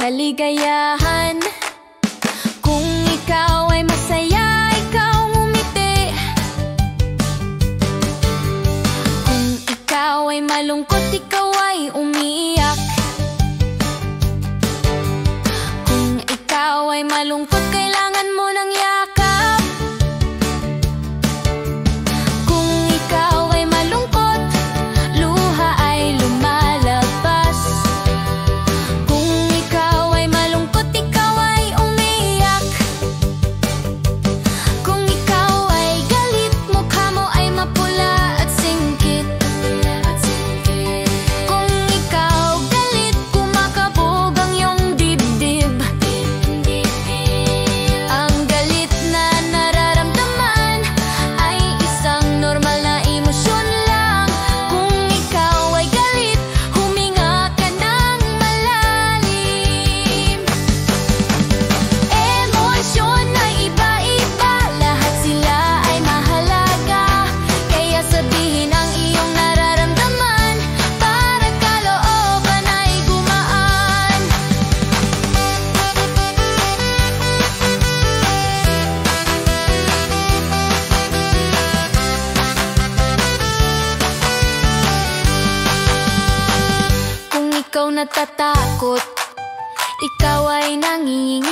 kaligayahan. Kung ikaw ay masaya, ikaw ngumiti. Kung ikaw ay malungkot, ikaw ay umiiyak. Kung ikaw ay malungkot, kailangan mo ng yakap. Kung ikaw ay malungkot, luha ay lumalabas. Kung ikaw ay malungkot, ikaw ay umiiyak. Kung ikaw ay galit, mukha mo ay mapula at singkit. Kung ikaw galit, kumakabog ang iyong dibdib. Ang galit na nararamdaman ay isang normal na emosyon lang. Kung ikaw ay galit, huminga ka ng malalim. Emosyon ay iba-iba, lahat sila ay mahalaga. Kaya sabihin ang iyong nararamdaman para kalooban ay gumaan. Kung ikaw natatakot, ikaw ay nanginginig.